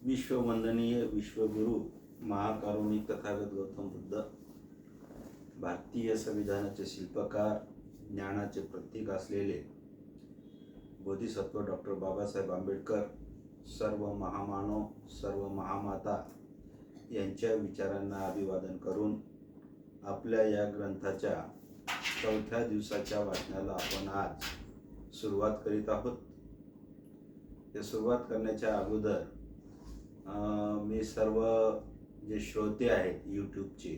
विश्ववंदनीय विश्वगुरु महाकारुणिक तथागत गौतम बुद्ध, भारतीय संविधानाचे शिल्पकार, ज्ञानाचे प्रतीक असलेले बोधिसत्व डॉक्टर बाबासाहेब आंबेडकर, सर्व महामानव, सर्व महामाता यांच्या विचारांना अभिवादन करून आपल्या या ग्रंथाच्या 4थ्या दिवसाच्या वाचनाला आपण आज सुरुवात करीत आहोत. या सुरुवात करण्याच्या अगोदर मी सर्व जे श्रोते आहेत यूट्यूबचे,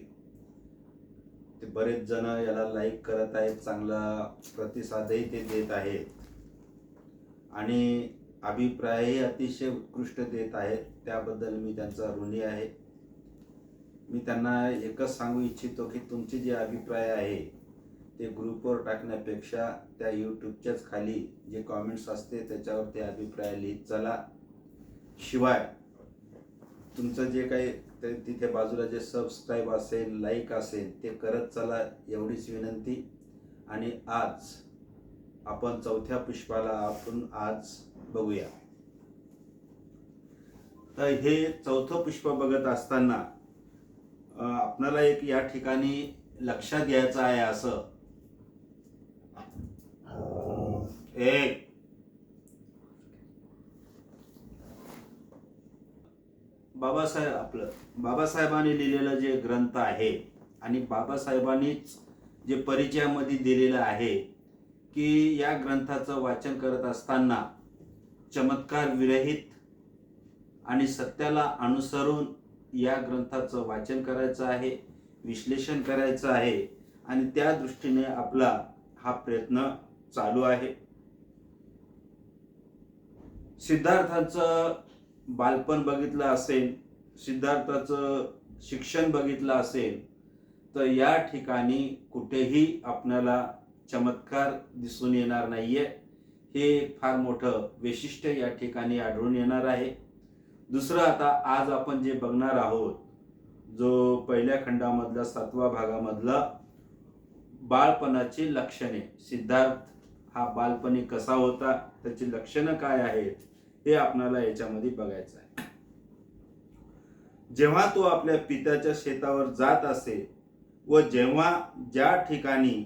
ते बरेच जण याला लाईक करत आहेत, चांगला प्रतिसादही ते देत आहेत आणि अभिप्रायही अतिशय उत्कृष्ट देत आहेत. त्याबद्दल मी त्यांचा ऋणी आहे. मी त्यांना एकच सांगू इच्छितो की तुमचे जे अभिप्राय आहे ते ग्रुपवर टाकण्यापेक्षा त्या यूट्यूबच्याच खाली जे कॉमेंट्स असते त्याच्यावर ते अभिप्राय लिहित चला. शिवाय तुमचं जे काही तिथे बाजूला जे सबस्क्राईब असेल, लाईक असेल ते करत चला, एवढीच विनंती. आणि आज आपण 4थ्या पुष्पाला आपण आज बघूया. तर हे 4थं पुष्प बघत असताना आपल्याला एक या ठिकाणी लक्षात घ्यायचं आहे. असं एक बाबासाहेबांनी लिहिलेलं जे ग्रंथ आहे आणि बाबासाहेबांनीच जे परिचयामध्ये दिलेलं आहे की या ग्रंथाचं वाचन करत असताना चमत्कार विरहित आणि सत्याला अनुसरून या ग्रंथाचं वाचन करायचं आहे, विश्लेषण करायचं आहे आणि त्या दृष्टीने आपला हा प्रयत्न चालू आहे. सिद्धार्थाचं बालपण बघितलं असेल, सिद्धार्थाचं शिक्षण बघितलं असेल, तर या ठिकाणी कुठेही आपल्याला चमत्कार दिसून येणार नाहीये. हे फार मोठं वैशिष्ट्य या ठिकाणी आढळून येणार आहे. दुसरं, आता आज आपण जे बघणार आहोत, जो पहिल्या खंडामधला 7व्या भागामधला बाळपणाची लक्षणे, सिद्धार्थ हा बालपणी कसा होता, त्याची लक्षणं काय आहेत, हे आपल्याला याच्यामध्ये बघायचं आहे. जेव्हा तो आपल्या पित्याच्या शेतावर जात असे व जेव्हा ज्या ठिकाणी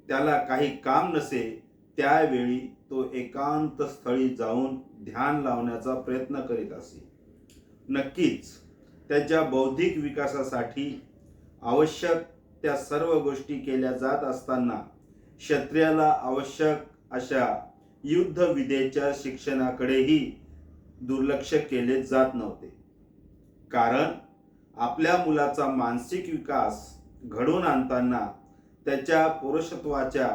त्याला काही काम नसे त्यावेळी तो एकांत स्थळी जाऊन ध्यान लावण्याचा प्रयत्न करीत असे. नक्कीच त्याच्या बौद्धिक विकासासाठी आवश्यक त्या सर्व गोष्टी केल्या जात असताना क्षत्रियाला आवश्यक अशा युद्धविद्येच्या शिक्षणाकडेही दुर्लक्ष केले जात नव्हते. कारण आपल्या मुलाचा मानसिक विकास घडवून आणताना त्याच्या पौरुषत्वाच्या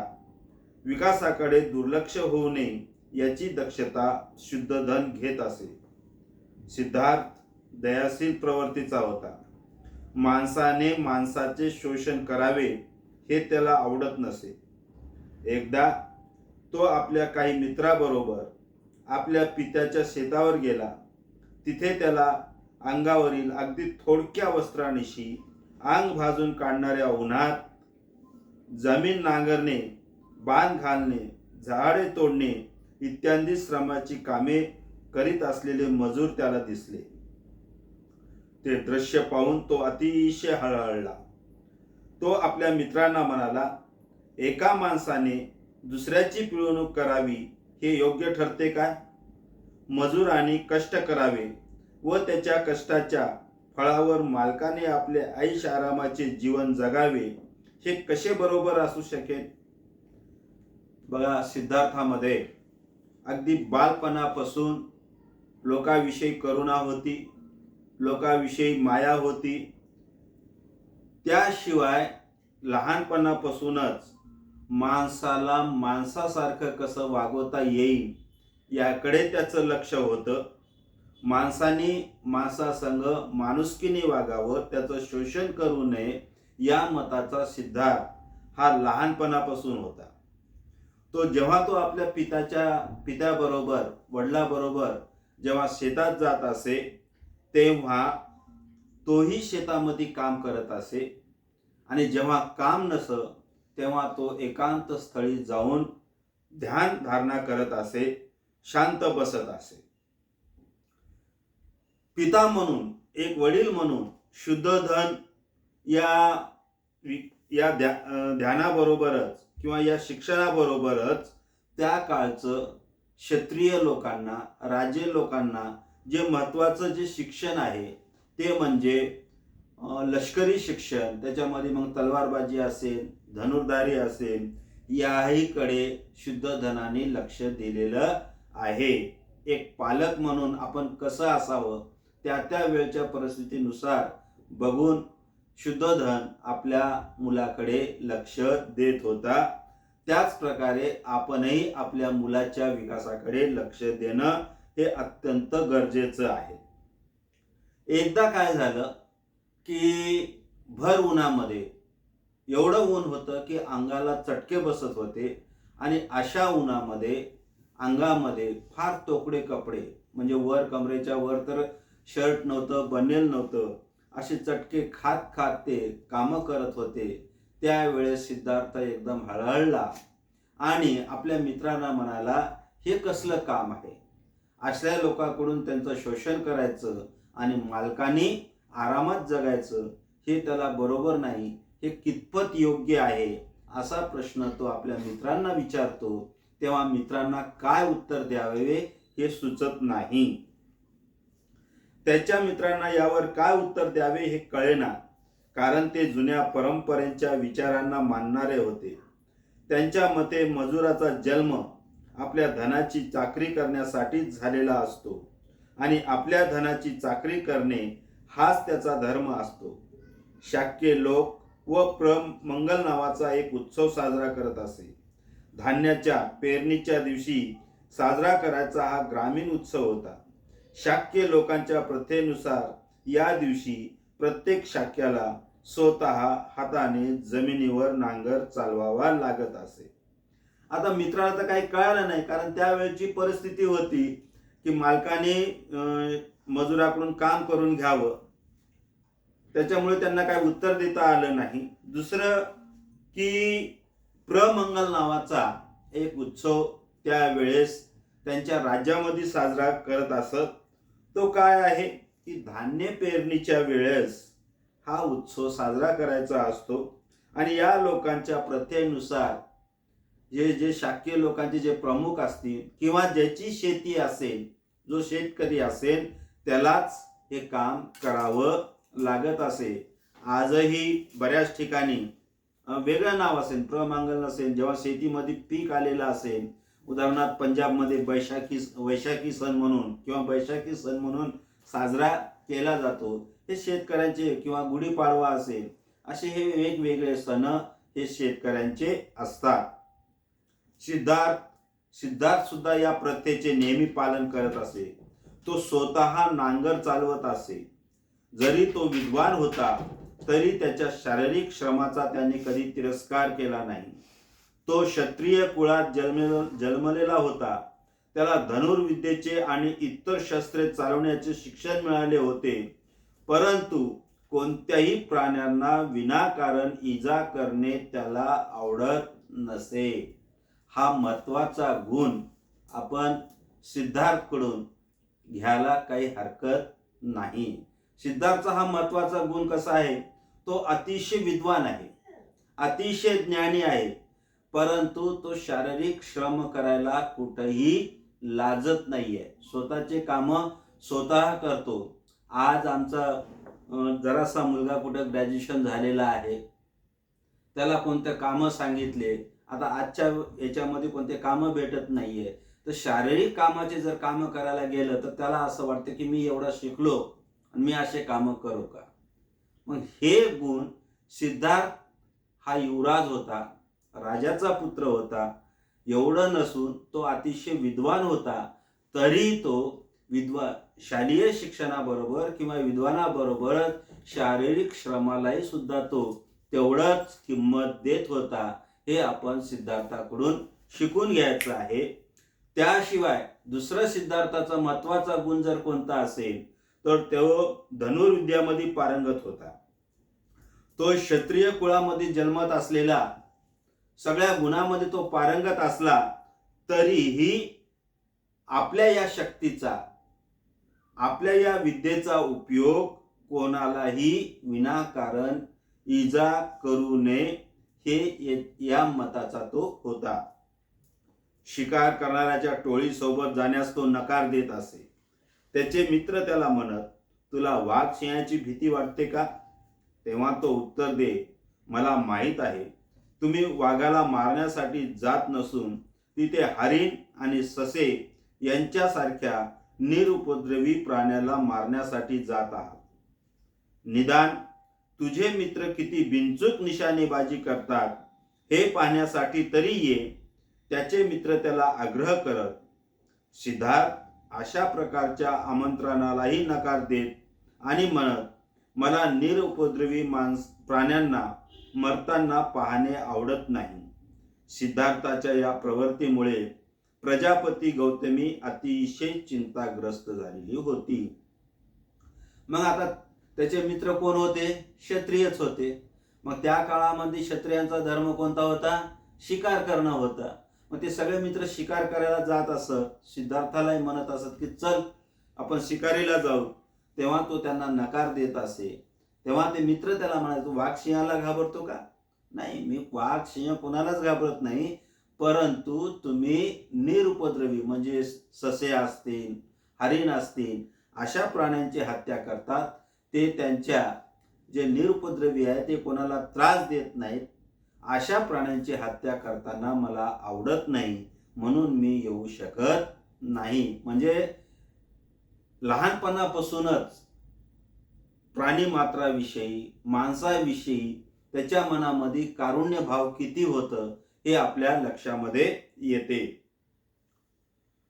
विकासाकडे दुर्लक्ष होऊ नये याची दक्षता शुद्धधन घेत असे. सिद्धार्थ दयाशील प्रवृत्तीचा होता. माणसाने माणसाचे शोषण करावे हे त्याला आवडत नसे. एकदा तो आपल्या काही मित्राबरोबर आपल्या पित्याच्या शेतावर गेला. तिथे त्याला अंगावरील अगदी थोडक्या वस्त्रानिशी अंग भाजून काढणाऱ्या उन्हात जमीन नांगरणे, बांध घालणे, झाडे तोडणे इत्यादी श्रमाची कामे करीत असलेले मजूर त्याला दिसले. ते दृश्य पाहून तो अतिशय हळहळला. तो आपल्या मित्रांना म्हणाला, एका माणसाने दुसऱ्याची पिळवणूक करावी हे योग्य ठरते काय? मजुराने कष्ट करावे व त्याच्या कष्टाच्या फळावर मालकाने आपले ऐश आरामाचे जीवन जगावे हे कसे बरोबर असू शकेल? बघा, सिद्धार्थामध्ये अगदी बालपणापासून लोकाविषयी करुणा होती, लोकाविषयी माया होती. त्याशिवाय लहानपणापासूनच माणसाला माणसासारखं कसं वागवता येईल याकडे त्याचं लक्ष होतं. माणसाने माणसासंग माणुसकीने वागावं, त्याचं शोषण करू नये या मताचा सिद्धार्थ हा लहानपणापासून होता. जेव्हा तो आपल्या पित्याबरोबर, वडिलाबरोबर जेव्हा शेतात जात असे तेव्हा तोही शेतामध्ये काम करत असे आणि जेव्हा काम नसं तेव्हा तो एकांत स्थळी जाऊन ध्यान धारणा करत असे, शांत बसत असे. पिता म्हणून, एक वडील म्हणून शुद्ध धन या ध्यानाबरोबरच किंवा या शिक्षणाबरोबरच त्या काळचं क्षत्रिय लोकांना, राजे लोकांना जे महत्त्वाचं जे शिक्षण आहे ते म्हणजे लष्करी शिक्षण, त्याच्यामध्ये मग तलवारबाजी असेल, धनुर्धारी असेल, याहीकडे शुद्ध धनाने लक्ष दिलेलं आहे. एक पालक म्हणून आपण कसं असावं त्या वेळच्या परिस्थितीनुसार बघून शुद्ध धन आपल्या मुलाकडे लक्ष देत होता. त्याच प्रकारे आपणही आपल्या मुलाच्या विकासाकडे लक्ष देणं हे अत्यंत गरजेचं आहे. एकदा काय झालं की भर उन्हामध्ये एवढं ऊन होतं की अंगाला चटके बसत होते आणि अशा उन्हामध्ये अंगामध्ये फार तोकडे कपडे, म्हणजे वर कमरेच्या वर तर शर्ट नव्हतं, बनेल नव्हतं, असे चटके खात खात ते कामं करत होते. त्यावेळेस सिद्धार्थ एकदम हळहळला आणि आपल्या मित्रांना म्हणाला, हे कसलं काम आहे? अशा लोकांकडून त्यांचं शोषण करायचं आणि मालकाने आरामात जगायचं, हे त्याला बरोबर नाही. हे कितपत योग्य आहे असा प्रश्न तो आपल्या मित्रांना विचारतो. तेव्हा मित्रांना काय उत्तर द्यावे हे सुचत नाही. त्याच्या मित्रांना यावर काय उत्तर द्यावे हे कळेना, कारण ते जुन्या परंपरेच्या विचारांना मानणारे होते. त्यांच्या मते मजुराचा जन्म आपल्या धनाची चाकरी करण्यासाठीच झालेला असतो आणि आपल्या धनाची चाकरी करणे हाच त्याचा धर्म असतो. शाक्य लोक व प्रमंगल नावाचा एक उत्सव साजरा करत असे. धान्याच्या पेरणीच्या दिवशी साजरा करायचा हा ग्रामीण उत्सव होता. शाक्य लोकांच्या प्रथेनुसार या दिवशी प्रत्येक शाक्याला स्वतः हाताने जमिनीवर नांगर चालवावा लागत असे. आता मित्राला तर काही कळालं नाही, कारण त्यावेळची परिस्थिती होती की मालकाने मजुराकडून काम करून घ्यावं, त्याच्यामुळे त्यांना काही उत्तर देता आलं नाही. दुसरं की प्रमंगल नावाचा एक उत्सव त्यावेळेस त्यांच्या राज्यामध्ये साजरा करत असत. तो काय आहे की धान्य पेरणीच्या वेळेस हा उत्सव साजरा करायचा असतो आणि या लोकांच्या प्रथेनुसार जे शाक्य लोकांचे जे प्रमुख असतील किंवा ज्याची शेती असेल, जो शेतकरी असेल, त्यालाच हे काम करावं लागत असे. आजही बऱ्याच ठिकाणी वेगळं नाव असेल, प्रमंगल नसेल, जेव्हा शेतीमध्ये पीक आलेलं असेल, उदाहरणार्थ पंजाबमध्ये वैशाखी सण म्हणून किंवा बैशाखी सण म्हणून साजरा केला जातो. हे शेतकऱ्यांचे, किंवा गुढीपाडवा असेल, असे हे वेगवेगळे सण हे शेतकऱ्यांचे असतात. सिद्धार्थ सुद्धा या प्रथेचे नेहमी पालन करत असे. तो स्वतः नांगर चालवत असे. जरी तो विद्वान होता तरी त्याच्या शारीरिक श्रमाचा त्याने कधी तिरस्कार केला नाही. तो क्षत्रिय कुळात जन्मलेला होता. त्याला धनुर्विद्येचे आणि इतर शस्त्रे चालवण्याचे शिक्षण मिळाले होते, परंतु कोणत्याही प्राण्यांना विनाकारण इजा करणे त्याला आवडत नसे. हा महत्वाचा गुण आपण सिद्धार्थकडून घ्यायला काही हरकत नाही. सिद्धार्थचा हा महत्वाचा गुण कसा आहे? तो अतिशय विद्वान आहे, अतिशय ज्ञानी आहे, परंतु तो शारीरिक श्रम करायला कुठेही लाजत नाहीये. स्वतःचे काम स्वतः करतो. आज आमचा जरासा मुलगा कुठं ग्रॅज्युएशन झालेला आहे, त्याला कोणते कामं सांगितले, आता आजच्या याच्यामध्ये कोणते कामं भेटत नाहीये, तर शारीरिक कामाचे जर कामं करायला गेलं तर त्याला असं वाटतं की मी एवढा शिकलो आणि मी असे कामं करू का? मग हे गुण, सिद्धार्थ हा युवराज होता, राजाचा पुत्र होता, एवढं नसून तो अतिशय विद्वान होता, तरी तो शालेय शिक्षणाबरोबर किंवा विद्वानाबरोबर शारीरिक श्रमालाही सुद्धा तो तेवढंच किंमत देत होता. हे आपण सिद्धार्थाकडून शिकून घ्यायचं आहे. त्याशिवाय दुसरा सिद्धार्थाचा महत्वाचा गुण जर कोणता असेल तर तो धनुर्विद्यामध्ये पारंगत होता. तो क्षत्रिय कुळामध्ये जन्मत असलेला, सगळ्या गुणामध्ये तो पारंगत असला तरीही आपल्या या शक्तीचा, आपल्या या विद्येचा उपयोग कोणालाही विनाकारण इजा करू नये हे या मताचा तो होता. शिकार करणाऱ्याच्या टोळीसोबत जाण्यास तो नकार देत असे. त्याचे मित्र त्याला म्हणत, तुला वाघ सिंहाची भीती वाटते का? तेव्हा तो उत्तर दे, मला माहीत आहे तुम्ही वाघाला मारण्यासाठी जात नसून तिथे हरिण आणि ससे यांच्यासारख्या निरुपद्रवी प्राण्याला मारण्यासाठी जात आहात. निदान तुझे मित्र किती बिनचूक निशाणेबाजी करतात हे पाहण्यासाठी तरी ये, त्याचे मित्र त्याला आग्रह करत. सिद्धार्थ अशा प्रकारच्या आमंत्रणालाही नकार देत आणि म्हणत, मला निरुपद्रवी प्राण्यांना मरताना पाहणे आवडत नाही. सिद्धार्थाच्या या प्रवृत्तीमुळे प्रजापती गौतमी अतिशय चिंताग्रस्त झालेली होती. मग आता त्याचे मित्र कोण होते? क्षत्रियच होते. मग त्या काळामध्ये क्षत्रियांचा धर्म कोणता होता? शिकार करणं होता. मग ते सगळे मित्र शिकार करायला जात असत. सिद्धार्थालाही म्हणत असत की चल आपण शिकारीला जाऊ. तेव्हा तो त्यांना नकार देत असे. तेव्हा ते मित्र त्याला म्हणायचे, वाघ सिंहाला घाबरतो का? नाही, मी वाघ सिंह कोणालाच घाबरत नाही, परंतु तुम्ही निरुपद्रवी म्हणजे ससे असतील, हरिण असतील अशा प्राण्यांची हत्या करतात. ते त्यांच्या जे निरुपद्रवी आहे ते कोणाला त्रास देत नाहीत. अशा प्राण्यांची हत्या करताना मला आवडत नाही, म्हणून मी येऊ शकत नाही. म्हणजे लहानपणापासूनच प्राणी मात्राविषयी, माणसाविषयी त्याच्या मनामध्ये कारुण्य भाव किती होतं हे आपल्या लक्षामध्ये येते.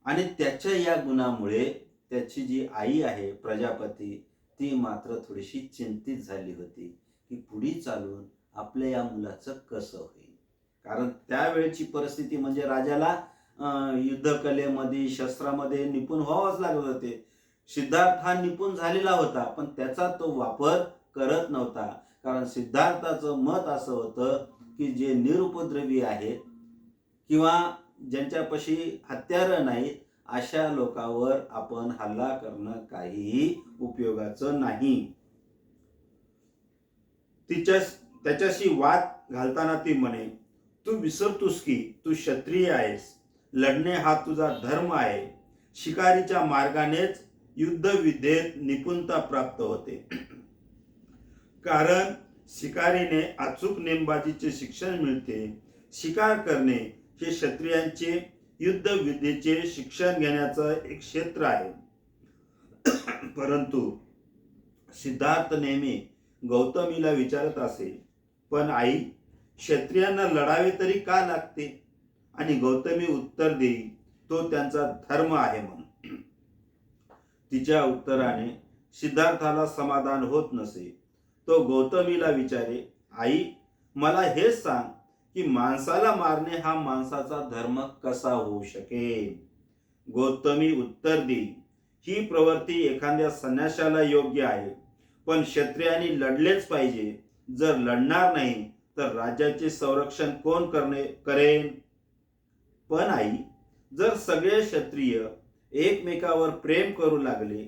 आणि त्याच्या या गुणामुळे त्याची जी आई आहे प्रजापती, ती मात्र थोडीशी चिंतित झाली होती की पुढे चालून आपल्या या मुलाचं कसं होईल. कारण त्यावेळची परिस्थिती म्हणजे राजाला युद्धकलेमध्ये, शस्त्रामध्ये निपुण व्हावंच लागत होते. सिद्धार्थ हा निपुण झालेला होता, पण त्याचा तो वापर करत नव्हता. कारण सिद्धार्थाचं मत असं होतं की जे निरुपद्रवी आहेत किंवा ज्यांच्यापाशी हत्यारं नाहीत अशा लोकांवर आपण हल्ला करणं काहीही उपयोगाचं नाही. त्याच्याशी वाद घालताना ती म्हणे, तू विसरतोस की तू क्षत्रिय आहेस. लढणे हा तुझा धर्म आहे. शिकारीच्या मार्गानेच युद्धविद्येत निपुणता प्राप्त होते. कारण शिकारीने अचूक नेमबाजीचे शिक्षण मिळते. शिकार करणे हे क्षत्रियांचे युद्धविद्येचे शिक्षण घेण्याचं एक क्षेत्र आहे. परंतु सिद्धार्थ नेहमी गौतमीला विचारत असे, पण आई, क्षत्रियांना लढावे तरी का लागते? आणि गौतमी उत्तर देई, तो त्यांचा धर्म आहे म्हणून. तिच्या उत्तराने सिद्धार्थाला समाधान होत नसे. तो गौतमीला विचारे, आई, मला हेच सांग की माणसाला मारणे हा माणसाचा धर्म कसा होऊ शकेल? गौतमी उत्तर देई, ही प्रवृत्ती एखाद्या संन्याशाला योग्य आहे, पण क्षत्रियांनी लढलेच पाहिजे. जर लढणार नाही तर राज्याचे संरक्षण कोण करेन? पण आई, जर सगळे क्षत्रिय एकमेकावर प्रेम करू लागले,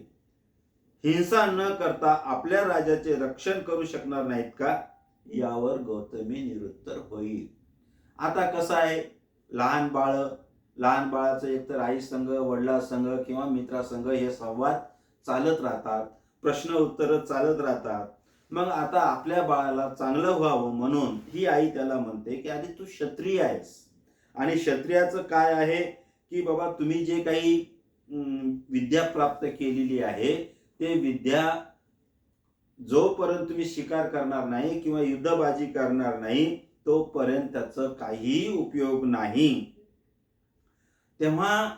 हिंसा न करता आपल्या राज्याचे रक्षण करू शकणार नाहीत का? यावर गौतमी निरुत्तर होईल. आता कसं आहे, लहान बाळाचं एकतर आई संघ, वडिला संघ किंवा मित्रा संघ हे संवाद चालत राहतात, प्रश्न उत्तर चालत राहतात. मग आता आपल्या बाळाला चांगलं व्हावं म्हणून ही आई त्याला म्हणते की आधी तू क्षत्रिय आहेस. आणि क्षत्रियाचं काय आहे की बाबा तुम्ही जे काही विद्या प्राप्त केलेली आहे ते विद्या जोपर्यंत तुम्ही शिकार करणार नाही किंवा युद्धबाजी करणार नाही तोपर्यंत त्याचं काहीही उपयोग नाही. तेव्हा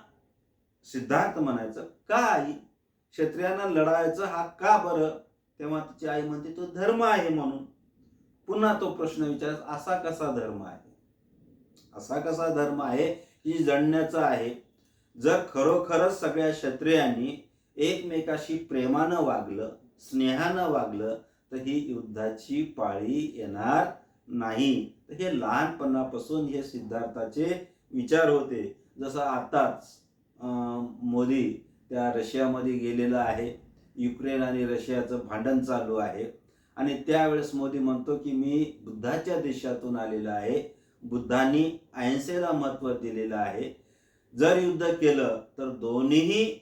सिद्धार्थ म्हणायचं, का आई, क्षत्रियांना लढायचं हा का बरं? तेव्हा तिची आई म्हणते, तो धर्म आहे म्हणून. पुन्हा तो प्रश्न विचारायचा, असा कसा धर्म आहे? असा कसा धर्म आहे की जडण्याचा आहे? जर खरोखरच सगळ्या क्षत्रियांनी एकमेकाशी प्रेमानं वागलं, स्नेहानं वागलं तर ही युद्धाची पाळी येणार नाही. तर हे लहानपणापासून हे सिद्धार्थाचे विचार होते. जसं आताच मोदी त्या रशियामध्ये गेलेला आहे. युक्रेन आणि रशियाचं भांडण चालू आहे आणि त्यावेळेस मोदी म्हणतो की मी बुद्धाच्या देशातून आलेला आहे. बुद्धांनी अहिंसेला महत्त्व दिलेलं आहे. जर युद्ध केलं तर दोन्ही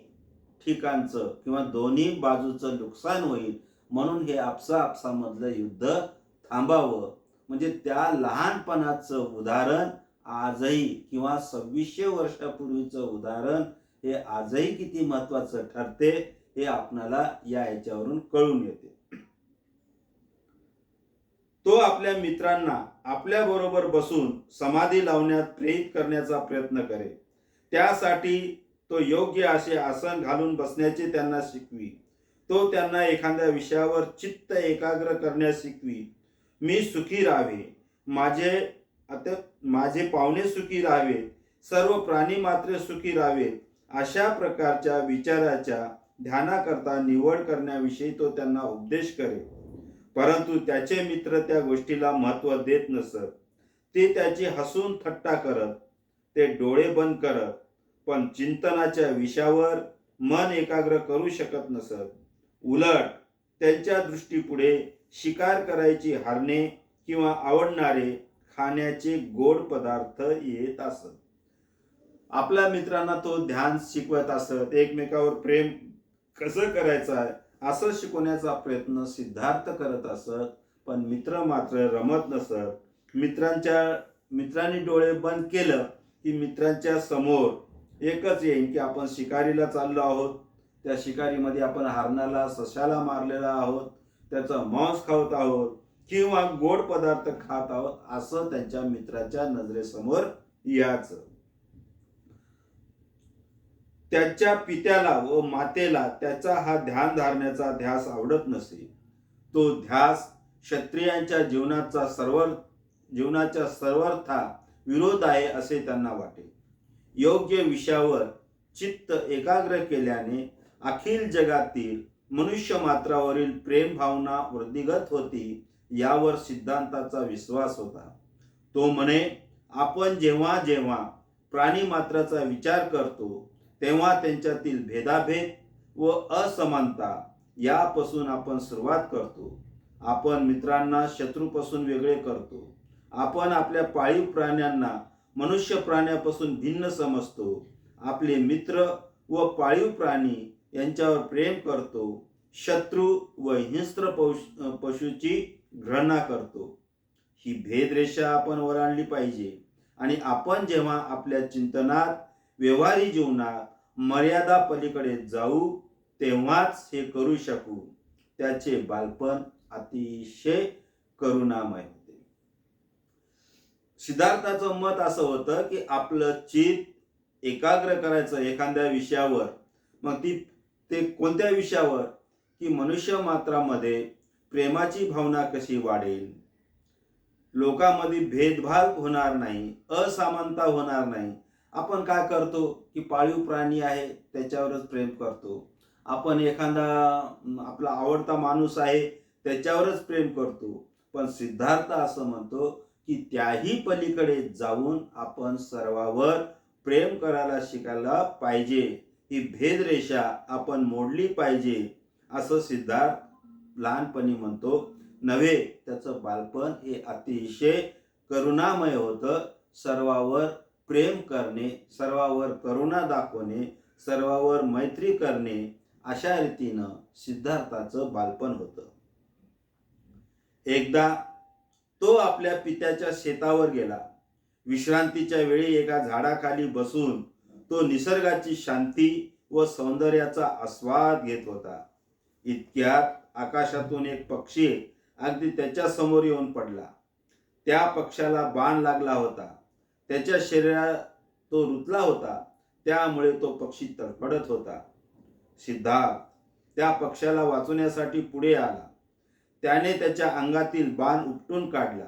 ठिकाणचं किंवा दोन्ही बाजूचं नुकसान होईल, म्हणून हे आपसामधलं युद्ध थांबावं. म्हणजे त्या लहानपणाचं उदाहरण आजही किंवा 2600 वर्षापूर्वीचं उदाहरण हे आजही किती महत्त्वाचं ठरते हे आपणाला याच्यावरून कळून येते. तो आपल्या मित्रांना आपल्या बरोबर बसून समाधी लावण्यात प्रेरित करण्याचा प्रयत्न करे. त्यासाठी तो योग्य असे आसन घालून बसण्याचे त्यांना शिकवी. तो त्यांना एखाद्या विषयावर चित्त एकाग्र करण्यास शिकवी. मी सुखी राहावे, माझे पाहुणे सुखी राहावे, सर्व प्राणी मात्र सुखी राहावेत, अशा प्रकारच्या विचाराच्या ध्यानाकरता निवड करण्याविषयी तो त्यांना उपदेश करे. परंतु त्याचे मित्र त्या गोष्टीला महत्त्व देत नसत. ते त्याची हसून थट्टा करत, ते डोळे बंद करत, पण चिंतनाच्या विषयावर मन एकाग्र करू शकत नसत. उलट त्यांच्या दृष्टीपुढे शिकार करायची हरणे किंवा आवडणारे खाण्याचे गोड पदार्थ येत असत. आपल्या मित्रांना तो ध्यान शिकवत असत. एकमेकावर प्रेम कसं करायचं आहे असं शिकवण्याचा प्रयत्न सिद्धार्थ करत असत. पण मित्र मात्र रमत नसत. मित्रांनी डोळे बंद केलं की मित्रांच्या समोर एकच येईल की आपण शिकारीला चाललो आहोत, त्या शिकारीमध्ये आपण हरणाला सशाला मारलेला आहोत, त्याचं मांस खात आहोत किंवा गोड पदार्थ खात आहोत, असं त्यांच्या मित्राच्या नजरेसमोर यायचं. त्याच्या पित्याला व मातेला त्याचा हा ध्यान धारण्याचा ध्यास आवडत नसे. तो ध्यास क्षत्रियांच्या जीवनाच्या सर्वथा विरोध आहे असे त्यांना वाटे. योग्य विषयावर चित्त एकाग्र केल्याने अखिल जगातील मनुष्य मात्रावरील प्रेम भावना वृद्धिगत होती, यावर सिद्धांताचा विश्वास होता. तो म्हणे, आपण जेव्हा जेव्हा प्राणी मात्राचा विचार करतो तेव्हा त्यांच्यातील भेदाभेद व असमानता यापासून आपण सुरुवात करतो. आपण मित्रांना शत्रूपासून वेगळे करतो. आपण आपल्या पाळीव प्राण्यांना मनुष्य प्राण्यापासून भिन्न समजतो. आपले मित्र व पाळीव प्राणी यांच्यावर प्रेम करतो. शत्रू व हिंस्त्र पशूची घृणा करतो. ही भेदरेषा आपण ओलांडली पाहिजे आणि आपण जेव्हा आपल्या चिंतनात व्यवहारी जीवनात मर्यादा पलीकडे जाऊ तेव्हाच हे करू शकू. त्याचे बालपण अतिशय करुणामय होते. सिद्धार्थाचं मत असं होतं की आपलं चित्त एकाग्र करायचं एखाद्या विषयावर. मग ते कोणत्या विषयावर? की मनुष्य मात्रामध्ये प्रेमाची भावना कशी वाढेल, लोकांमध्ये भेदभाव होणार नाही, असमानता होणार नाही. आपण काय करतो की पाळीव प्राणी आहे त्याच्यावरच प्रेम करतो. आपण एखादा आपला आवडता माणूस आहे त्याच्यावरच प्रेम करतो. पण सिद्धार्थ असं म्हणतो की त्याही पलीकडे जाऊन आपण सर्वांवर प्रेम करायला शिकायला पाहिजे. ही भेदरेषा आपण मोडली पाहिजे असं सिद्धार्थ लहानपणी म्हणतो. नव्हे, त्याचं बालपण हे अतिशय करुणामय होतं. सर्वांवर प्रेम करणे, सर्वांवर करुणा दाखवणे, सर्वांवर मैत्री करणे, अशा रीतीनं सिद्धार्थाचं बालपण होतं. एकदा तो आपल्या पित्याच्या शेतावर गेला. विश्रांतीच्या वेळी एका झाडाखाली बसून तो निसर्गाची शांती व सौंदर्याचा आस्वाद घेत होता. इतक्यात आकाशातून एक पक्षी अगदी त्याच्या समोर येऊन पडला. त्या पक्षाला बाण लागला होता. त्याच्या शरीरात तो रुतला होता, त्यामुळे तो पक्षी तडफडत होता. सिद्धार्थ त्या पक्षाला वाचवण्यासाठी पुढे आला. त्याने त्याच्या अंगातील बाण उपटून काढला,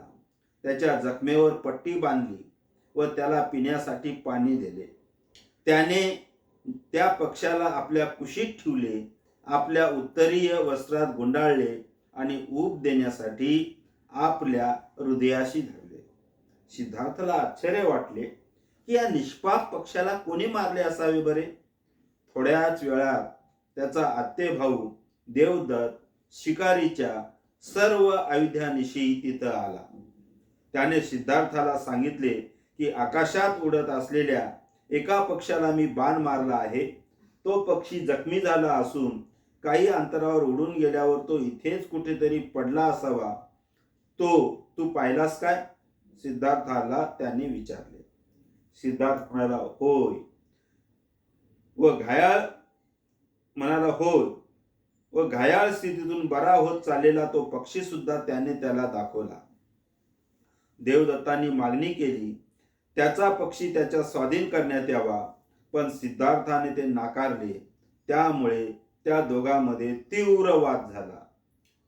त्याच्या जखमेवर पट्टी बांधली व त्याला पिण्यासाठी पाणी दिले. त्याने त्या पक्षाला आपल्या कुशीत ठेवले, आपल्या उत्तरीय वस्त्रात गुंडाळले आणि ऊब देण्यासाठी आपल्या हृदयाशी धरले. सिद्धार्थला आश्चर्य वाटले की या निष्पाप पक्षाला कोणी मारले असावे बरे. थोड्याच वेळात त्याचा आत्तेभाऊ देवदत्त शिकारीच्या सर्व आयुधानिशी तिथं आला. त्याने सिद्धार्थाला सांगितले की आकाशात उडत असलेल्या एका पक्षाला मी बाण मारला आहे. तो पक्षी जखमी झाला असून काही अंतरावर उडून गेल्यावर तो इथेच कुठेतरी पडला असावा. तू पाहिलास काय? सिद्धार्थाला त्याने विचारले. सिद्धार्थ म्हणाला होय. व घायाळ स्थितीतून बरा होत चाललेला तो पक्षी सुद्धा त्याने त्याला दाखवला. देवदत्तांनी मागणी केली त्याचा पक्षी त्याच्या स्वाधीन करण्यात यावा, पण सिद्धार्थाने ते नाकारले. त्यामुळे त्या दोघांमध्ये तीव्र वाद झाला.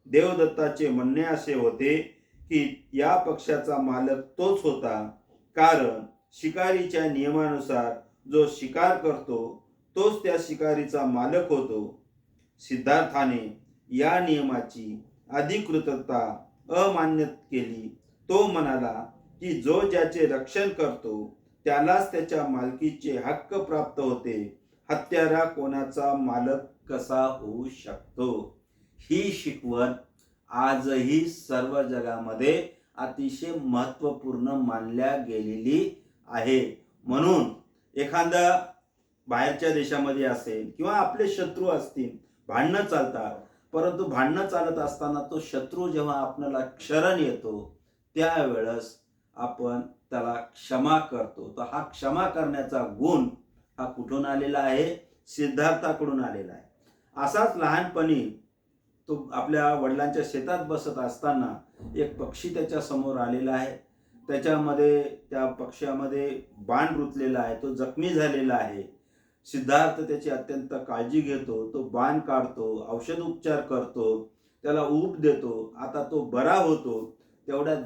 देवदत्ताचे म्हणणे असे होते की या पक्षाचा मालक तोच होता, कारण शिकारीच्या नियमानुसार जो शिकार करतो तोच त्या शिकारीचा मालक होतो. सिद्धार्थाने या नियमाची अधिकृतता अमान्य केली. तो म्हणाला की जो ज्याचे रक्षण करतो त्यालाच त्याच्या मालकीचे हक्क प्राप्त होते. हत्यारा कोणाचा मालक कसा होऊ शकतो? ही शिकवण आजही सर्व जगामध्ये अतिशय महत्त्वपूर्ण मानल्या गेलेली आहे. म्हणून एखादा बाहेरच्या देशामध्ये असेल किंवा आपले शत्रू असतील, भांडणं चालतात, परंतु भांडणं चालत असताना तो शत्रू जेव्हा आपल्याला शरण येतो त्यावेळेस आपण त्याला क्षमा करतो. तर हा क्षमा करण्याचा गुण हा कुठून आलेला आहे? सिद्धार्थाकडून आलेला आहे. असाच लहानपणी तो आपल्या वडिलांच्या शेतात बसत असताना एक पक्षी त्याच्या समोर आलेला आहे. त्या पक्ष्यामध्ये बाण रुतलेला आहे. तो जखमी झालेला आहे. सिद्धार्थ त्याची अत्यंत काळजी घेतो. तो बाण काढतो, औषध उपचार करतो, त्याला ऊब देतो. आता तो बरा होतो. तेवढ्यात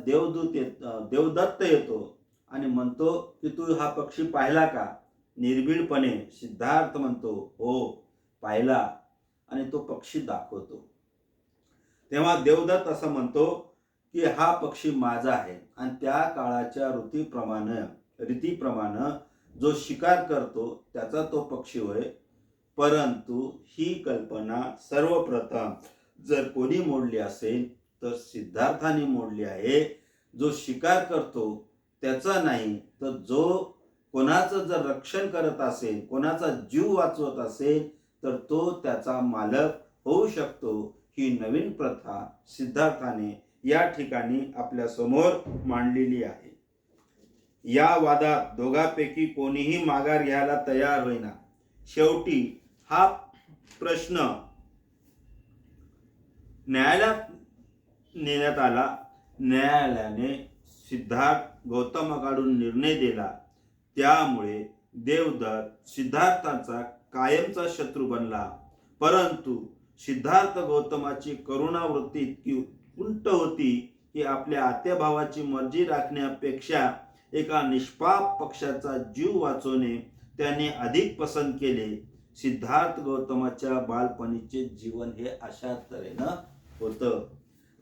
देवदत्त येतो आणि म्हणतो की तू हा पक्षी पाहिला का? निर्भीडपणे सिद्धार्थ म्हणतो हो पाहिला, आणि तो पक्षी दाखवतो. तेव्हा देवदत्त असं म्हणतो की हा पक्षी माझा आहे, आणि त्या काळाच्या रीतीप्रमाणे जो शिकार करतो त्याचा तो पक्षी होय. परंतु ही कल्पना सर्वप्रथम जर कोणी मोडली असेल तर सिद्धार्थाने मोडली आहे. जो शिकार करतो त्याचा नाही, तर जो कोणाचं जर रक्षण करत असेल, कोणाचा जीव वाचवत असेल तर तो त्याचा मालक होऊ शकतो. ही नवीन प्रथा सिद्धार्थाने या ठिकाणी आपल्या समोर मांडलेली आहे. या वादात दोघांपैकी कोणीही माघार घ्यायला तयार होईना. शेवटी हा प्रश्न न्यायालयात नेण्यात आला. न्यायालयाने सिद्धार्थ गौतमाकडून निर्णय दिला. त्यामुळे देवदत्त सिद्धार्थाचा कायमचा शत्रू बनला. परंतु सिद्धार्थ गौतमाची करुणावृत्ती इतकी उत्कट होती की आपल्या आत्याभावाची मर्जी राखण्यापेक्षा एका निष्पाप पक्षाचा जीव वाचवणे त्याने अधिक पसंत केले. सिद्धार्थ गौतमाच्या बालपणीचे जीवन हे अशा तऱ्हेनं होतं.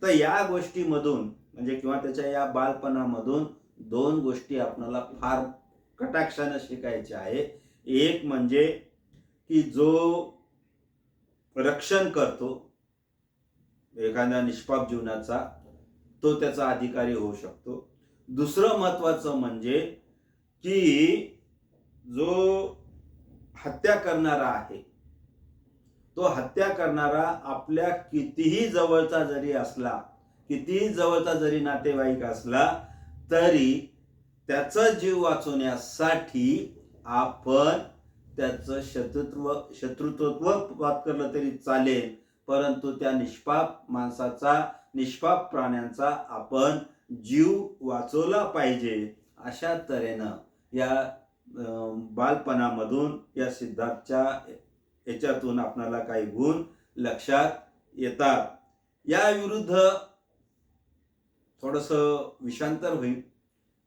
तर या गोष्टीमधून किंवा त्याच्या या बालपणामधून दोन गोष्टी आपल्याला फार कटाक्षाने शिकायच्या आहे. एक म्हणजे की जो रक्षण करतो एखाद्या निष्पाप जीवनाचा तो त्याचा अधिकारी होऊ शकतो. दुसरं महत्त्वाचं म्हणजे की जो हत्या करणारा आहे तो हत्या करणारा आपल्या कितीही जवळचा जरी नातेवाईक असला तरी त्याचा जीव वाचवण्यासाठी आपण त्याचं शत्रुत्व पत्करलं तरी चालेल, परंतु त्या निष्पाप माणसाचा, निष्पाप प्राण्यांचा आपण जीव वाचवला पाहिजे. अशा तऱ्हेनं या बालपणामधून या सिद्धार्थच्या याच्यातून आपल्याला काही गुण लक्षात येतात. या विरुद्ध थोडंसं विषांतर होईल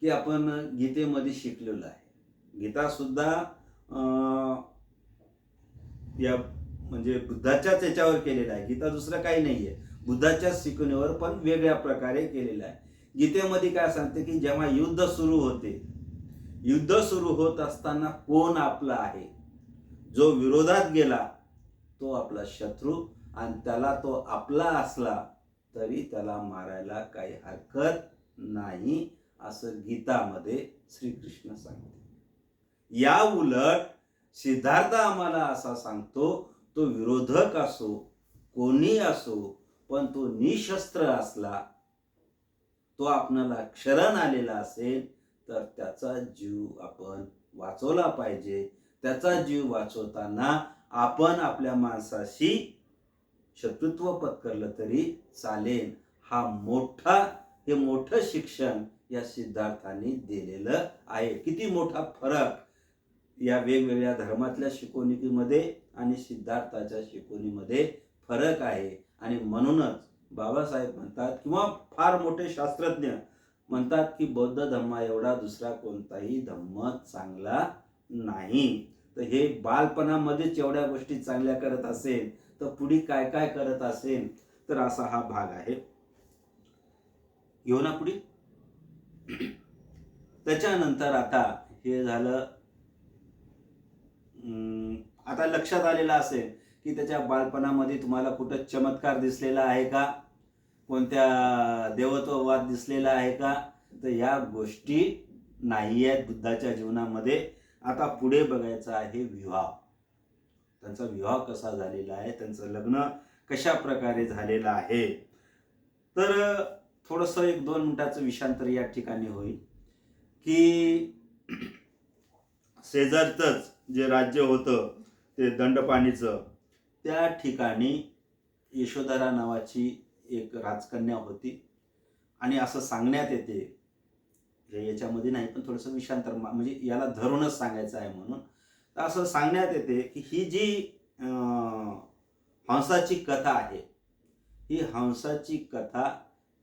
की आपण गीतेमध्ये शिकलेलं आहे. गीता सुद्धा या बुद्धाच्याच याच्यावर केलेला आहे. गीता दुसरं काही नाहीये, बुद्धाच्याच शिकवणीवर पण वेगळ्या प्रकारे केलेला आहे. गीतेमध्ये काय सांगते की जेव्हा युद्ध सुरू होत असताना कोण आपला आहे, जो विरोधात गेला तो आपला शत्रू, आणि त्याला तो आपला असला तरी त्याला मारायला काही हरकत नाही, असं गीतामध्ये श्रीकृष्ण सांगते. या उलट सिद्धार्थ आम्हाला असा सांगतो, तो विरोधक असो कोणी असो, पण तो निशस्त्र असला, तो आपणाला शरण आलेला असेल तर त्याचा जीव आपण वाचवला पाहिजे. त्याचा जीव वाचवताना आपण आपल्या माणसाशी शत्रुत्व पत्करलं तरी चालेल. हे मोठं शिक्षण या सिद्धार्थाने दिलेलं आहे. किती मोठा फरक या वेगवेगळ्या धर्मातल्या शिकवणुकीमध्ये आणि सिद्धार्थाच्या शिकवणीमध्ये फरक आहे. आणि म्हणूनच बाबासाहेब म्हणतात, किंवा फार मोठे शास्त्रज्ञ म्हणतात, की बौद्ध धर्मा एवढा दुसरा कोणताही धर्म चांगला नाही. तर हे बालपणामध्येच एवढ्या गोष्टी चांगल्या करत असेल तर पुढे काय काय करत असेल. तर असा हा भाग आहे. घेऊ ना पुढे. त्याच्यानंतर आता हे झालं. आता लक्षात आलेलं असेल की त्याच्या बालपणामध्ये तुम्हाला कुठं चमत्कार दिसलेला आहे का, कोणत्या देवत्ववाद दिसलेला आहे का, तर या गोष्टी नाही आहेत बुद्धाच्या जीवनामध्ये. आता पुढे बघायचं आहे विवाह. त्यांचा विवाह कसा झालेला आहे, त्यांचं लग्न कशा प्रकारे झालेलं आहे. तर थोडंसं 1-2 मिनिटाचं विषांतर या ठिकाणी होईल. की शेजारचंच जे राज्य होतं ते दंडपाणीचं, त्या ठिकाणी यशोधरा नावाची एक राजकन्या होती. आणि असं सांगण्यात येते, याच्यामध्ये नाही पण थोडंसं विषांतर म्हणजे याला धरूनच सांगायचं आहे म्हणून, तर असं सांगण्यात येते की ही जी हंसाची कथा आहे, ही हंसाची कथा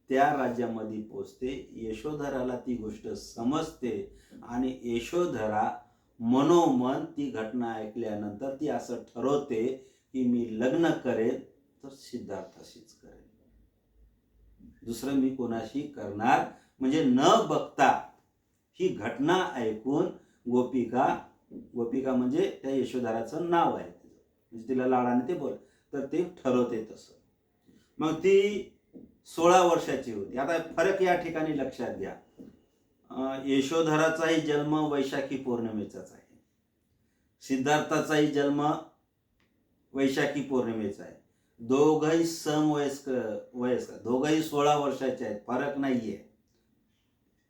त्या राज्यामध्ये पोचते. यशोधराला ती गोष्ट समजते आणि यशोधरा मनोमन ती घटना ऐकल्यानंतर ती असं ठरवते की मी लग्न करेल तर सिद्धार्थाशीच करेल, दुसरं मी कोणाशी करणार. म्हणजे न बघता ही घटना ऐकून गोपिका म्हणजे त्या यशोधराचं नाव आहे, म्हणजे तिला लाडाने ते बोल, तर ते ठरवते तसं. मग ती 16 वर्षाची होती. आता फरक या ठिकाणी लक्षात घ्या. यशोधराचाही जन्म वैशाखी पौर्णिमेचाच आहे, सिद्धार्थाचाही जन्म वैशाखी पौर्णिमेचा आहे. दोघंही वयस्कर, दोघंही 16 वर्षाचे आहेत, फरक नाहीये.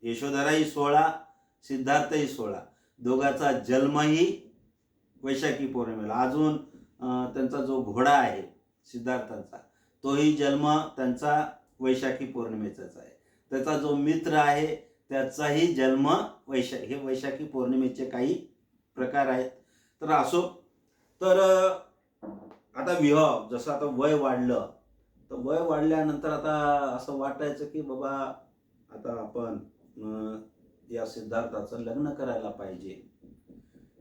यशोधराही 16, सिद्धार्थही 16, दोघांचा जन्मही वैशाखी पौर्णिमेला. अजून त्यांचा जो घोडा आहे सिद्धार्थांचा, तोही जन्म त्यांचा वैशाखी पौर्णिमेचाच आहे. त्याचा जो मित्र आहे त्याचाही जन्म हे वैशाखी पौर्णिमेचे काही प्रकार आहेत. तर असो. तर आता विवाह, जसं आता वय वाढलं, तर वय वाढल्यानंतर आता असं वाटायचं की बाबा आता आपण या सिद्धार्थाचं लग्न करायला पाहिजे.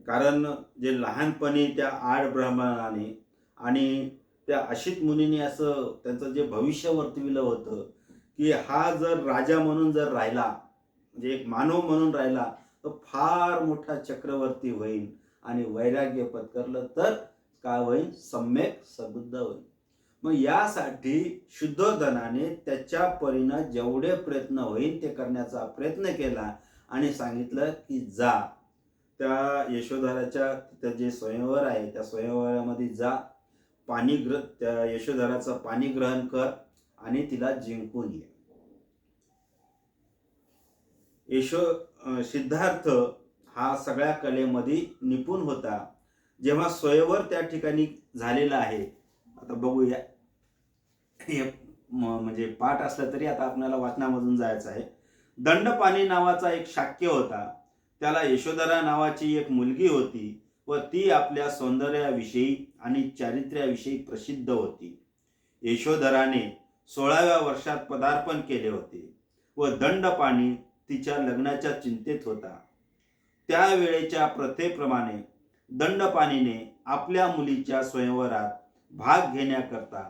कारण जे लहानपणी त्या आड ब्राह्मणाने आणि त्या अशित मुनीने असं त्यांचं जे भविष्य वर्तविलं होतं की हा जर राजा म्हणून जर राहिला, म्हणजे एक मानव म्हणून राहिला, तर फार मोठा चक्रवर्ती होईल आणि वैराग्य पत्करलं तर काय होईल, सम्यक सबुद्ध होईल. मग यासाठी शुद्धोधनाने त्याच्या परीनं जेवढे प्रयत्न होईल ते करण्याचा प्रयत्न केला आणि सांगितलं की जा त्या यशोधराच्या तिथं जे स्वयंवर आहे त्या स्वयंवरामध्ये जा, त्या यशोधराचं पाणी ग्रहण कर आणि तिला जिंकून ये. सिद्धार्थ हा सगळ्या कलेमध्ये निपुण होता. जेव्हा स्वयंवर त्या ठिकाणी झालेला आहे, आता बघूया, म्हणजे पाठ असला तरी आता आपल्याला वाचनामधून जायचं आहे. दंडपाणी नावाचा एक शाक्य होता, त्याला यशोधरा नावाची एक मुलगी होती व ती आपल्या सौंदर्याविषयी आणि चारित्र्याविषयी प्रसिद्ध होती. यशोधराने 16व्या वर्षात पदार्पण केले होते व दंडपाणी तिच्या लग्नाच्या चिंतेत होता. त्यावेळेच्या प्रथेप्रमाणे दंडपाणीने आपल्या मुलीच्या स्वयंवरात भाग घेण्याकरता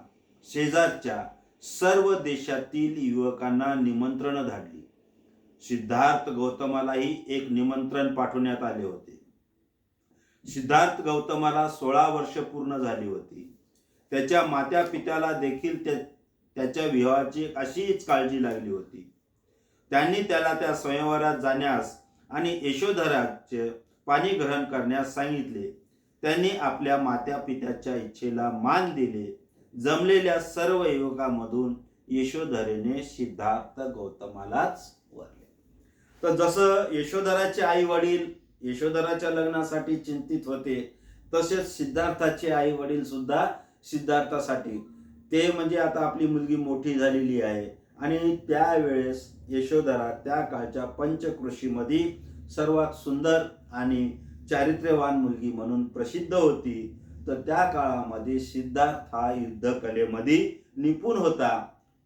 शेजारच्या सर्व देशातील युवकांना निमंत्रण धाडली. सिद्धार्थ गौतमालाही एक निमंत्रण पाठवण्यात आले होते. सिद्धार्थ गौतमाला 16 वर्ष पूर्ण झाली होती. त्याच्या मात्या पित्याला देखील त्याच्या विवाहाची अशीच काळजी लागली होती. त्यांनी त्याला त्या स्वयंवरात जाण्यास आणि यशोधराचे पाणी ग्रहण करण्यास सांगितले. त्यांनी आपल्या मात्या पित्याच्या इच्छेला मान दिले. जमलेल्या सर्व युवकांमधून यशोधरेने सिद्धार्थ गौतमालाच वरले. तर जसं यशोधराचे आई वडील यशोधराच्या लग्नासाठी चिंतित होते, तसेच सिद्धार्थाचे आई वडील सुद्धा सिद्धार्थासाठी, ते म्हणजे आता आपली मुलगी मोठी झालेली आहे आणि त्यावेळेस यशोधरा त्या काळच्या पंचकृषीमध्ये सर्वात सुंदर आणि चारित्र्यवान मुलगी म्हणून प्रसिद्ध होती. तर त्या काळामध्ये सिद्धार्थ हा युद्धकलेमध्ये निपुण होता,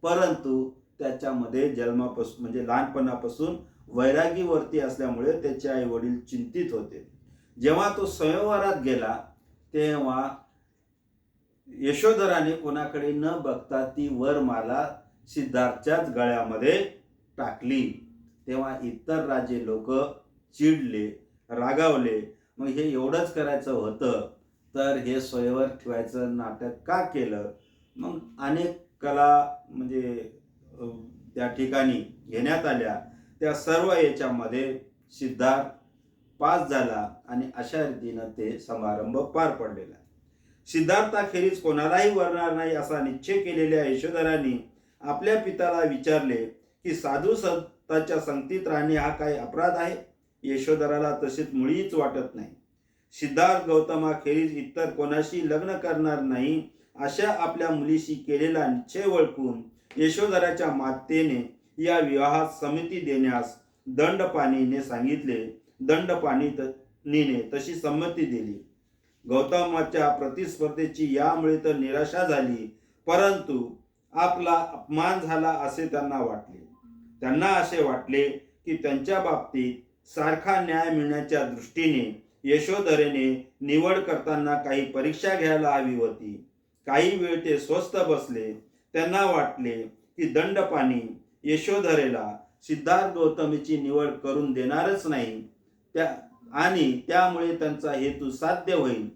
परंतु त्याच्यामध्ये जन्मापासून म्हणजे लहानपणापासून वैरागीवरती असल्यामुळे त्याचे आई वडील चिंतित होते. जेव्हा तो स्वयंवरात गेला तेव्हा यशोधराने कोणाकडे न बघता ती वरमाला सिद्धार्थच्याच गळ्यामध्ये टाकली. तेव्हा इतर राजे लोक चिडले, रागावले. मग हे एवढंच करायचं होतं तर हे स्वयंवर ठेवायचं नाटक का केलं? मग अनेक कला म्हणजे त्या ठिकाणी घेण्यात आल्या. त्या सर्व याच्यामध्ये सिद्धार्थ पास झाला आणि अशा रीतीनं ते समारंभ पार पडलेला. सिद्धार्थाखेरीज कोणालाही वरणार नाही असा निश्चय केलेल्या यशोधराने आपल्या पित्याला विचारले की साधू संतांच्या संगतीत राहणे हा काय अपराध आहे? यशोधराला तसेच मुळीच वाटत नाही. सिद्धार्थ गौतमाखेरीज इतर कोणाशी लग्न करणार नाही अशा आपल्या मुलीशी केलेला निश्चय ओळखून यशोधराच्या मातेने या विवाहात संमती देण्यास दंडपाणीने सांगितले. दंडपाणीने तशी संमती दिली. गौतमाच्या प्रतिस्पर्धेची यामुळे तर निराशा झाली, परंतु आपला अपमान झाला असे त्यांना वाटले. त्यांना असे वाटले की त्यांच्या बाबतीत सारखा न्याय मिळण्याच्या दृष्टीने यशोधरेने निवड करताना काही परीक्षा घ्यायला हवी होती. काही वेळ ते स्वस्थ बसले. त्यांना वाटले की दंडपाणी यशोधरेला सिद्धार्थ गौतमीची निवड करून देणारच नाही आणि त्यामुळे त्यांचा हेतू साध्य होईल.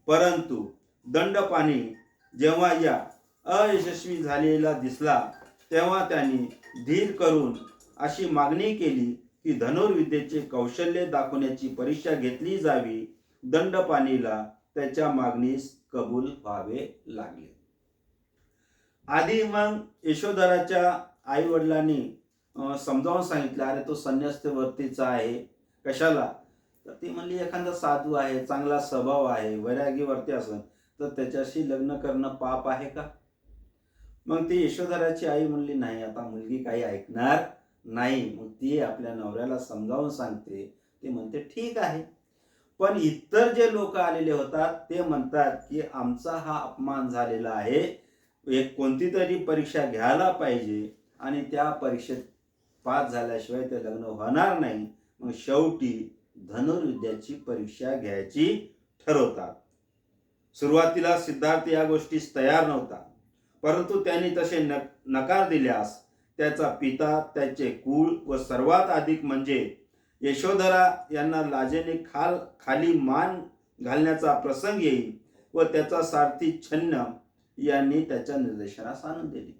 परंतु दंडपाणी जेव्हा या अयशस्वी झालेला दिसला तेव्हा त्यांनी धीर करून अशी मागणी केली की धनुर्विद्येचे कौशल्य दाखवण्याची परीक्षा घेतली जावी. दंडपाणीला त्याच्या मागणीस कबूल व्हावे लागले. आधी मग यशोधराच्या आई वडिलांनी समजावून सांगितलं, अरे तो संन्यस्तवृत्तीचा आहे, कशाला? तर ती म्हणली एखादा साधू आहे, चांगला स्वभाव आहे, वैरागीवरती असेल तर त्याच्याशी लग्न करणं पाप आहे का? मग ती यशोधराची आई म्हणली नाही, आता मुलगी काही ऐकणार नाही. मग ती आपल्या नवऱ्याला समजावून सांगते. ते म्हणते ठीक आहे. पण इतर जे लोक आलेले होतात ते म्हणतात की आमचा हा अपमान झालेला आहे, एक कोणती तरी परीक्षा घ्यायला पाहिजे आणि त्या परीक्षेत पास झाल्याशिवाय ते लग्न होणार नाही. मग शेवटी धनुर्विद्याची परीक्षा घ्यायची ठरवतात. सुरुवातीला सिद्धार्थ या गोष्टीस तयार नव्हता, परंतु त्यांनी तसे नकार दिल्यास त्याचा पिता, त्याचे कुळ व सर्वात अधिक म्हणजे यशोधरा यांना लाजेने खाली मान घालण्याचा प्रसंग येईल व त्याचा सारथी छन्न यांनी त्याच्या निर्देशनास आणून दिली.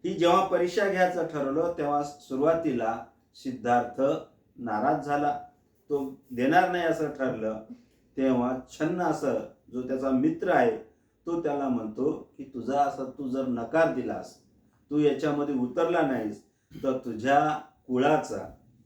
ही जेव्हा परीक्षा घ्यायचं ठरवलं तेव्हा सुरुवातीला सिद्धार्थ नाराज झाला, तो देणार नाही असं ठरलं. तेव्हा छन्न असं जो त्याचा मित्र आहे तो त्याला म्हणतो की तुझा असं तू जर नकार दिलास, तू याच्यामध्ये उतरला नाहीस तर तुझ्या कुळाचा,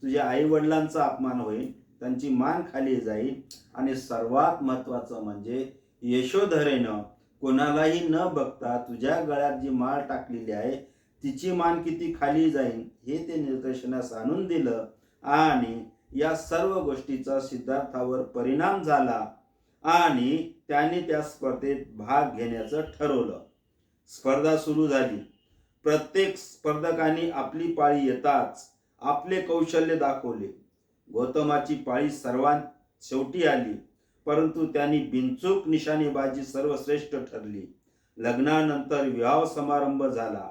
तुझ्या आई वडिलांचा अपमान होईल, त्यांची मान खाली जाईल आणि सर्वात महत्त्वाचं म्हणजे यशोधरेनं कोणालाही न बघता तुझ्या गळ्यात जी माळ टाकलेली आहे तिची मान किती खाली जाईल हे ते निदर्शनास आणून दिलं. आणि या सर्व गोष्टीचा सिद्धार्थावर परिणाम झाला आणि त्याने त्या स्पर्धेत भाग घेण्याचं ठरवलं. स्पर्धा सुरू झाली. प्रत्येक स्पर्धकाने आपली पाळी येताच आपले कौशल्य दाखवले. गौतमाची पाळी सर्वात शेवटी आली, परंतु त्यांनी बिनचूक निशाणेबाजी सर्वश्रेष्ठ ठरली. लग्नानंतर विवाह समारंभ झाला.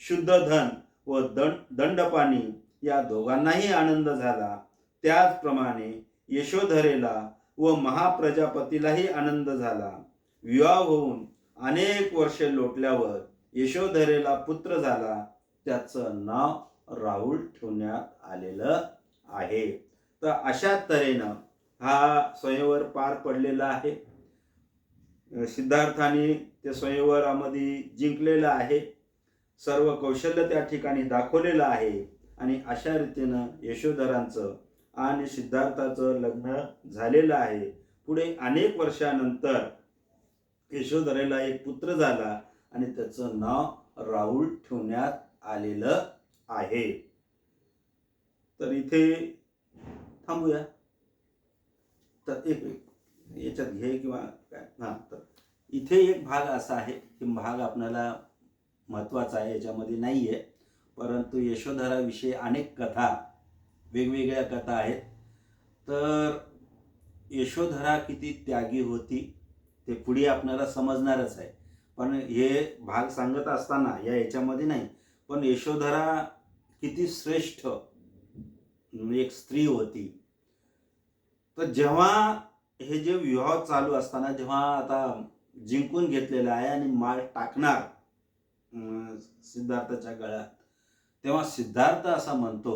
शुद्ध धन व दंडपाणी या दोघांनाही आनंद झाला. त्याचप्रमाणे यशोधरेला व महाप्रजापतीलाही आनंद झाला. विवाह होऊन अनेक वर्षे लोटल्यावर यशोधरेला पुत्र झाला. त्याचं नाव राहुल ठेवण्यात आलेलं आहे. तर अशा तऱ्हेनं हा स्वयंवर पार पडलेला आहे. सिद्धार्थाने ते स्वयंवरामध्ये जिंकलेलं आहे. सर्व कौशल्य त्या ठिकाणी दाखवलेलं आहे. आणि अशा रीतीनं यशोधरांचं आणि सिद्धार्थाचं लग्न झालेलं आहे. पुढे अनेक वर्षानंतर यशोधरेला एक पुत्र झाला आणि त्याचं नाव राहुल ठेवण्यात आलेलं आहे. तर इथे थांबूया. तर एक याच्यात घे किंवा काय तर इथे एक भाग असा आहे की भाग आपल्याला महत्त्वाचा आहे, याच्यामध्ये नाही आहे, परंतु यशोधराविषयी अनेक कथा, वेगवेगळ्या कथा आहेत. तर यशोधरा किती त्यागी होती ते पुढे आपल्याला समजणारच आहे. पण हे भाग सांगत असताना याच्यामध्ये नाही, पण यशोधरा किती श्रेष्ठ एक स्त्री होती. तर जेव्हा हे जे विवाह चालू असताना, जेव्हा आता जिंकून घेतलेला आहे आणि माळ टाकणार सिद्धार्थाच्या गळ्यात, तेव्हा सिद्धार्थ असा म्हणतो,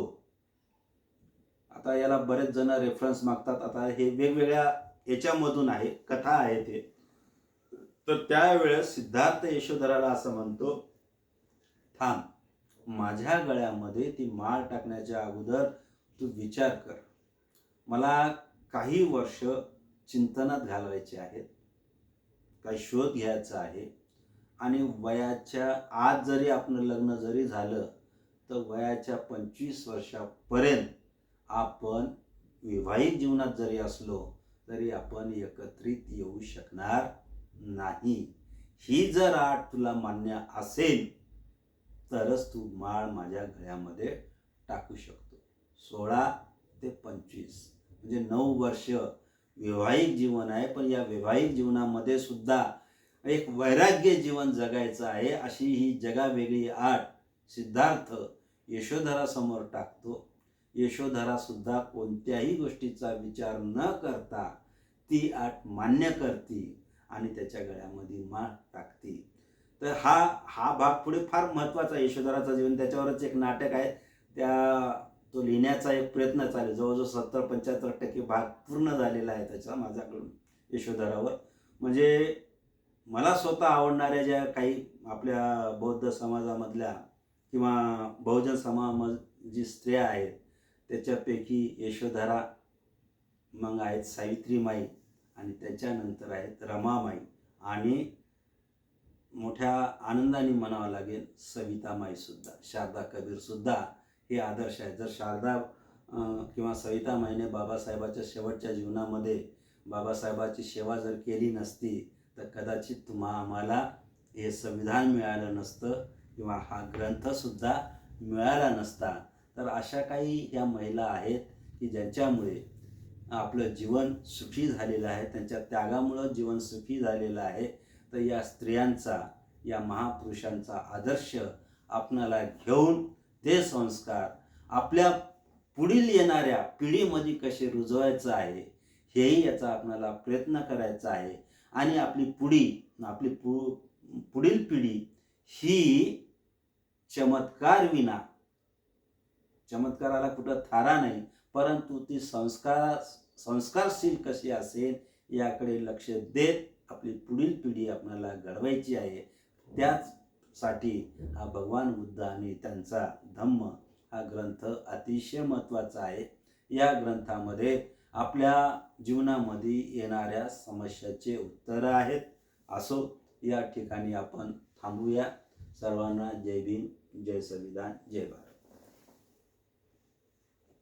आता याला बरेच जण रेफरन्स मागतात, आता हे वेगवेगळ्या याच्यामधून आहे, कथा आहे ते. तर त्यावेळेस सिद्धार्थ यशोधराला असं म्हणतो, थांब, माझ्या गळ्यामध्ये ती माळ टाकण्याच्या अगोदर तू विचार कर. मला काही वर्ष चिंतनात घालवायचे आहेत, काही शोध घ्यायचा आहे. आणि वयाच्या आज जरी आपलं लग्न जरी झालं तर वयाच्या 25 वर्षापर्यंत आपण वैवाहिक जीवनात जरी असलो तरी आपण एकत्रित येऊ शकणार नाही. ही जर अट तुला मान्य असेल तरच तू माळ माझ्या गळ्यामध्ये टाकू शकतो. 16 ते 25 म्हणजे 9 वर्ष वैवाहिक जीवन आहे. पण या वैवाहिक जीवनामध्ये सुद्धा एक वैराग्य जीवन जगायचं आहे, अशी ही जगावेगळी आट सिद्धार्थ यशोधरासमोर टाकतो. यशोधरा सुद्धा कोणत्याही गोष्टीचा विचार न करता ती आट मान्य करते आणि त्याच्या गळ्यामध्ये माळ टाकते. तर हा भाग पुढे फार महत्त्वाचा आहे. यशोधराचं जीवन, त्याच्यावरच एक नाटक आहे, तो लिहिण्याचा एक प्रयत्न चालेल. जवळजवळ 70-75% भाग पूर्ण झालेला आहे त्याचा माझ्याकडून यशोधरावर. म्हणजे मला स्वतः आवडणाऱ्या ज्या काही आपल्या बौद्ध समाजामधल्या किंवा बहुजन समाज जी स्त्रिया आहेत त्याच्यापैकी यशोधरा, मग आहेत सावित्रीमाई आणि त्याच्यानंतर आहेत रमामाई आणि मोठ्या आनंदाने म्हणावं लागेल सवितामाईसुद्धा, शारदा कबीरसुद्धा हे आदर्श आहेत. जर शारदा किंवा सवितामाईने बाबासाहेबाच्या शेवटच्या जीवनामध्ये बाबासाहेबाची सेवा जर केली नसती तर कदाचित आम्हाला हे संविधान मिळालं नसतं किंवा हा ग्रंथसुद्धा मिळाला नसता. तर अशा काही ह्या महिला आहेत की ज्यांच्यामुळे आपलं जीवन सुखी झालेलं आहे, त्यांच्या त्यागामुळं जीवन सुखी झालेलं आहे. तर या स्त्रियांचा, या महापुरुषांचा आदर्श आपणाला घेऊन ते संस्कार आपल्या पुढील येणाऱ्या पिढीमध्ये कसे रुजवायचं आहे हेही याचा आपल्याला प्रयत्न करायचा आहे. आणि आपली पुढील पिढी ही चमत्काराला कुठं थारा नाही, परंतु ती संस्कारशील कशी असेल याकडे लक्ष देत आपली पुढील पिढी आपल्याला घडवायची आहे. त्याचसाठी हा भगवान बुद्ध आणि त्यांचा धम्म हा ग्रंथ अतिशय महत्त्वाचा आहे. या ग्रंथामध्ये आपल्या जीवनामध्ये येणाऱ्या समस्याचे उत्तरं आहेत. असो, या ठिकाणी आपण थांबूया. सर्वांना जय भीम, जय संविधान, जय भारत.